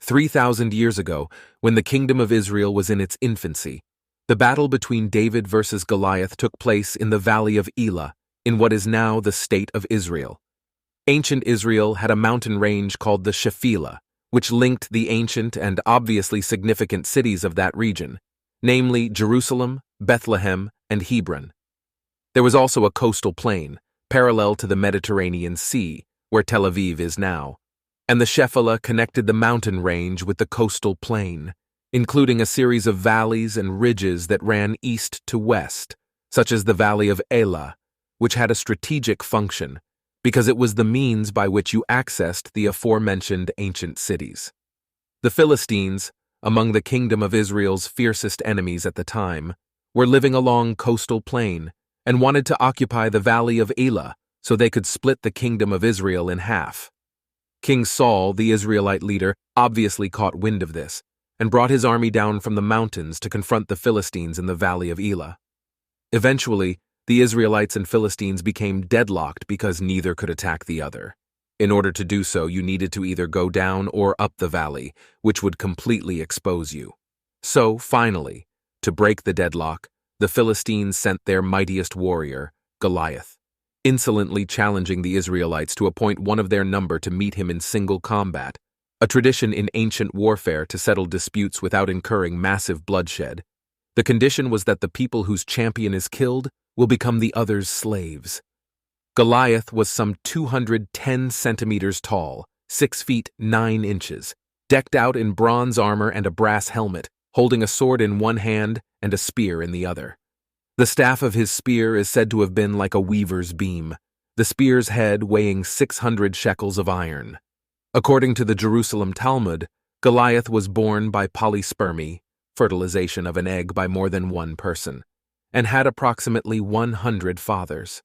3,000 years ago, when the kingdom of Israel was in its infancy, the battle between David versus Goliath took place in the valley of Elah, in what is now the state of Israel. Ancient Israel had a mountain range called the Shephelah, which linked the ancient and obviously significant cities of that region, namely Jerusalem, Bethlehem, and Hebron. There was also a coastal plain, parallel to the Mediterranean Sea, where Tel Aviv is now, and the Shephelah connected the mountain range with the coastal plain, including a series of valleys and ridges that ran east to west, such as the Valley of Elah, which had a strategic function, because it was the means by which you accessed the aforementioned ancient cities. The Philistines, among the kingdom of Israel's fiercest enemies at the time, were living along coastal plain and wanted to occupy the Valley of Elah so they could split the kingdom of Israel in half. King Saul, the Israelite leader, obviously caught wind of this and brought his army down from the mountains to confront the Philistines in the Valley of Elah. Eventually, the Israelites and Philistines became deadlocked because neither could attack the other. In order to do so, you needed to either go down or up the valley, which would completely expose you. So, finally, to break the deadlock, the Philistines sent their mightiest warrior, Goliath, insolently challenging the Israelites to appoint one of their number to meet him in single combat, a tradition in ancient warfare to settle disputes without incurring massive bloodshed. The condition was that the people whose champion is killed will become the other's slaves. Goliath was some 210 centimeters tall, 6 feet 9 inches, decked out in bronze armor and a brass helmet, holding a sword in one hand and a spear in the other. The staff of his spear is said to have been like a weaver's beam, the spear's head weighing 600 shekels of iron. According to the Jerusalem Talmud, Goliath was born by polyspermy, fertilization of an egg by more than one person, and had approximately 100 fathers.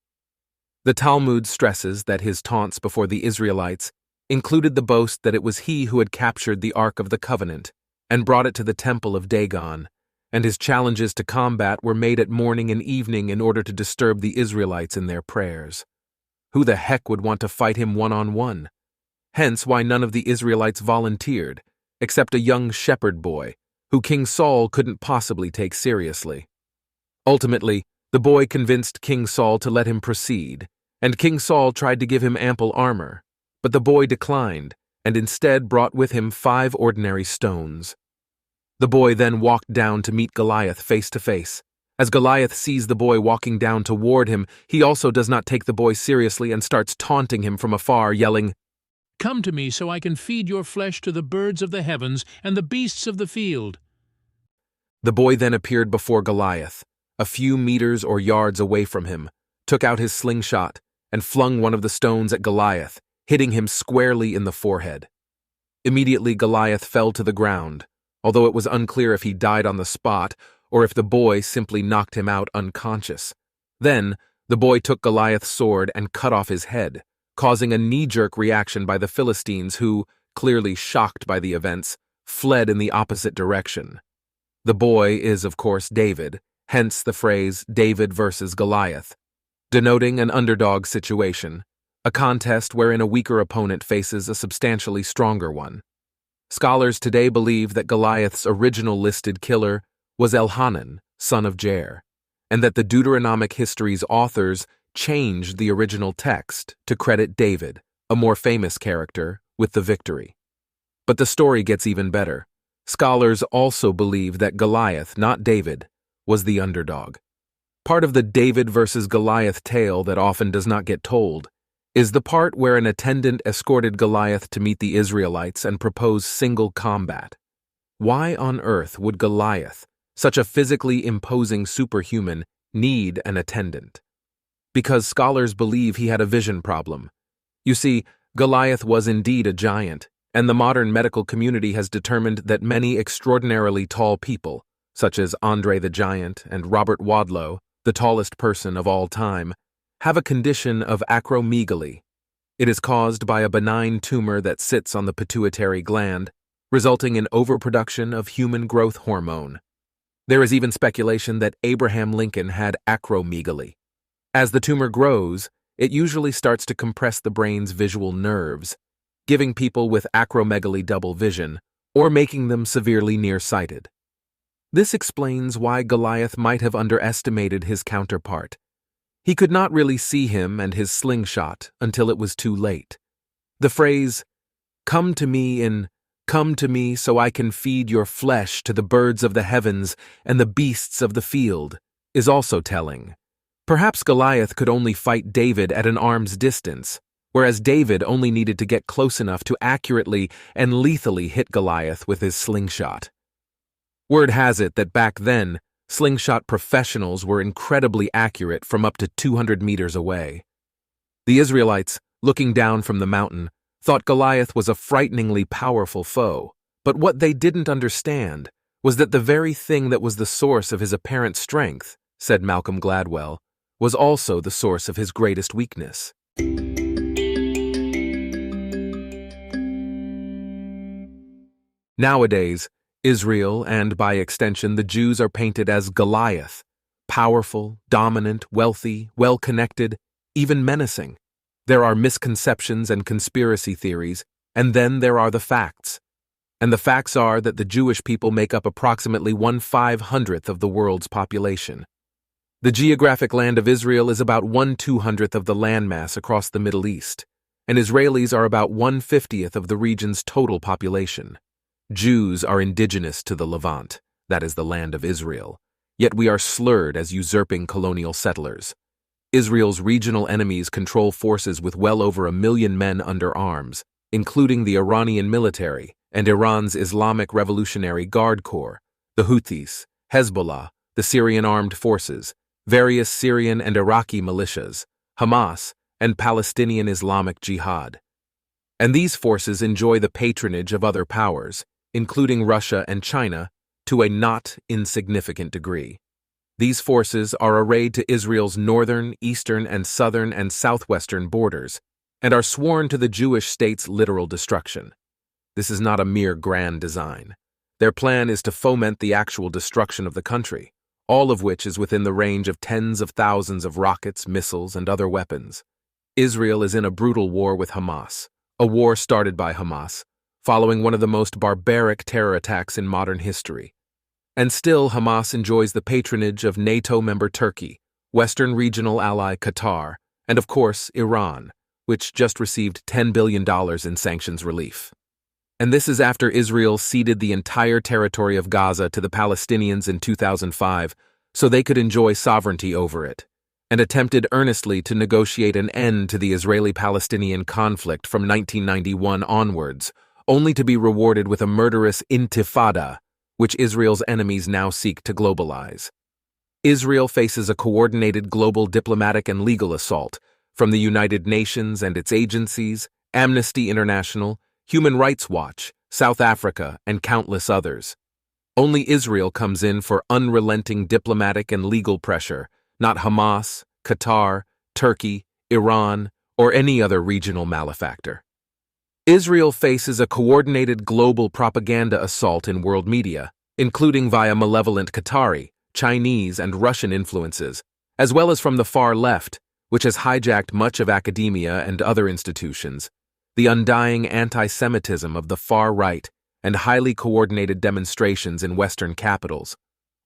The Talmud stresses that his taunts before the Israelites included the boast that it was he who had captured the Ark of the Covenant and brought it to the temple of Dagon, and his challenges to combat were made at morning and evening in order to disturb the Israelites in their prayers. Who the heck would want to fight him one-on-one? Hence why none of the Israelites volunteered, except a young shepherd boy, who King Saul couldn't possibly take seriously. Ultimately, the boy convinced King Saul to let him proceed, and King Saul tried to give him ample armor, but the boy declined and instead brought with him 5 ordinary stones. The boy then walked down to meet Goliath face to face. As Goliath sees the boy walking down toward him, he also does not take the boy seriously and starts taunting him from afar, yelling, "Come to me so I can feed your flesh to the birds of the heavens and the beasts of the field." The boy then appeared before Goliath, a few meters or yards away from him, took out his slingshot, and flung one of the stones at Goliath, hitting him squarely in the forehead. Immediately Goliath fell to the ground, although it was unclear if he died on the spot or if the boy simply knocked him out unconscious. Then, the boy took Goliath's sword and cut off his head, causing a knee-jerk reaction by the Philistines who, clearly shocked by the events, fled in the opposite direction. The boy is, of course, David, hence the phrase David versus Goliath, denoting an underdog situation, a contest wherein a weaker opponent faces a substantially stronger one. Scholars today believe that Goliath's original listed killer was Elhanan, son of Jair, and that the Deuteronomic history's authors changed the original text to credit David, a more famous character, with the victory. But the story gets even better. Scholars also believe that Goliath, not David, was the underdog. Part of the David versus Goliath tale that often does not get told is the part where an attendant escorted Goliath to meet the Israelites and propose single combat. Why on earth would Goliath, such a physically imposing superhuman, need an attendant? Because scholars believe he had a vision problem. You see, Goliath was indeed a giant, and the modern medical community has determined that many extraordinarily tall people, such as Andre the Giant and Robert Wadlow, the tallest person of all time, have a condition of acromegaly. It is caused by a benign tumor that sits on the pituitary gland, resulting in overproduction of human growth hormone. There is even speculation that Abraham Lincoln had acromegaly. As the tumor grows, it usually starts to compress the brain's visual nerves, giving people with acromegaly double vision, or making them severely nearsighted. This explains why Goliath might have underestimated his counterpart. He could not really see him and his slingshot until it was too late. The phrase, "Come to me so I can feed your flesh to the birds of the heavens and the beasts of the field," is also telling. Perhaps Goliath could only fight David at an arm's distance, whereas David only needed to get close enough to accurately and lethally hit Goliath with his slingshot. Word has it that back then, slingshot professionals were incredibly accurate from up to 200 meters away. The Israelites, looking down from the mountain, thought Goliath was a frighteningly powerful foe, but what they didn't understand was that the very thing that was the source of his apparent strength, said Malcolm Gladwell, was also the source of his greatest weakness. Nowadays, Israel, and by extension the Jews, are painted as Goliath, powerful, dominant, wealthy, well-connected, even menacing. There are misconceptions and conspiracy theories, and then there are the facts. And the facts are that the Jewish people make up approximately 1/500th of the world's population. The geographic land of Israel is about 1/200th of the landmass across the Middle East, and Israelis are about 1/50th of the region's total population. Jews are indigenous to the Levant, that is the land of Israel, yet we are slurred as usurping colonial settlers. Israel's regional enemies control forces with well over 1 million men under arms, including the Iranian military and Iran's Islamic Revolutionary Guard Corps, the Houthis, Hezbollah, the Syrian armed forces, various Syrian and Iraqi militias, Hamas, and Palestinian Islamic Jihad. And these forces enjoy the patronage of other powers, including Russia and China, to a not insignificant degree. These forces are arrayed to Israel's northern, eastern, and southern and southwestern borders, and are sworn to the Jewish state's literal destruction. This is not a mere grand design. Their plan is to foment the actual destruction of the country, all of which is within the range of tens of thousands of rockets, missiles, and other weapons. Israel is in a brutal war with Hamas, a war started by Hamas, following one of the most barbaric terror attacks in modern history. And still, Hamas enjoys the patronage of NATO member Turkey, Western regional ally Qatar, and of course, Iran, which just received $10 billion in sanctions relief. And this is after Israel ceded the entire territory of Gaza to the Palestinians in 2005 so they could enjoy sovereignty over it, and attempted earnestly to negotiate an end to the Israeli-Palestinian conflict from 1991 onwards, only to be rewarded with a murderous intifada, which Israel's enemies now seek to globalize. Israel faces a coordinated global diplomatic and legal assault from the United Nations and its agencies, Amnesty International, Human Rights Watch, South Africa, and countless others. Only Israel comes in for unrelenting diplomatic and legal pressure, not Hamas, Qatar, Turkey, Iran, or any other regional malefactor. Israel faces a coordinated global propaganda assault in world media, including via malevolent Qatari, Chinese, and Russian influences, as well as from the far left, which has hijacked much of academia and other institutions, the undying anti-Semitism of the far right, and highly coordinated demonstrations in Western capitals,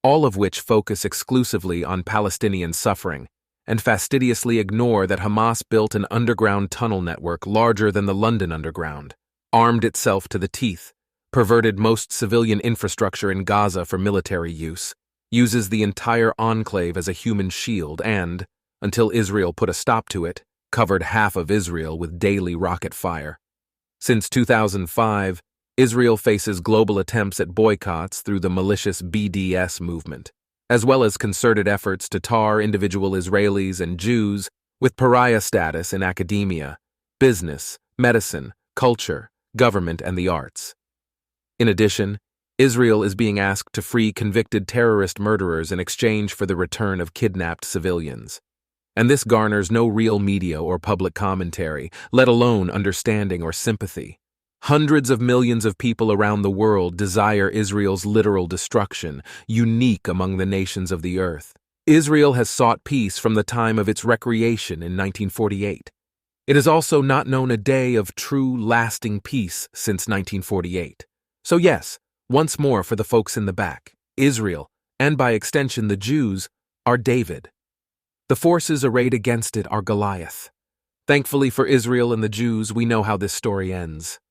all of which focus exclusively on Palestinian suffering, and fastidiously ignore that Hamas built an underground tunnel network larger than the London Underground, armed itself to the teeth, perverted most civilian infrastructure in Gaza for military use, uses the entire enclave as a human shield and, until Israel put a stop to it, covered half of Israel with daily rocket fire. Since 2005, Israel faces global attempts at boycotts through the malicious BDS movement, as well as concerted efforts to tar individual Israelis and Jews with pariah status in academia, business, medicine, culture, government, and the arts. In addition, Israel is being asked to free convicted terrorist murderers in exchange for the return of kidnapped civilians. And this garners no real media or public commentary, let alone understanding or sympathy. Hundreds of millions of people around the world desire Israel's literal destruction, unique among the nations of the earth. Israel has sought peace from the time of its recreation in 1948. It has also not known a day of true, lasting peace since 1948. So yes, once more for the folks in the back, Israel, and by extension the Jews, are David. The forces arrayed against it are Goliath. Thankfully for Israel and the Jews, we know how this story ends.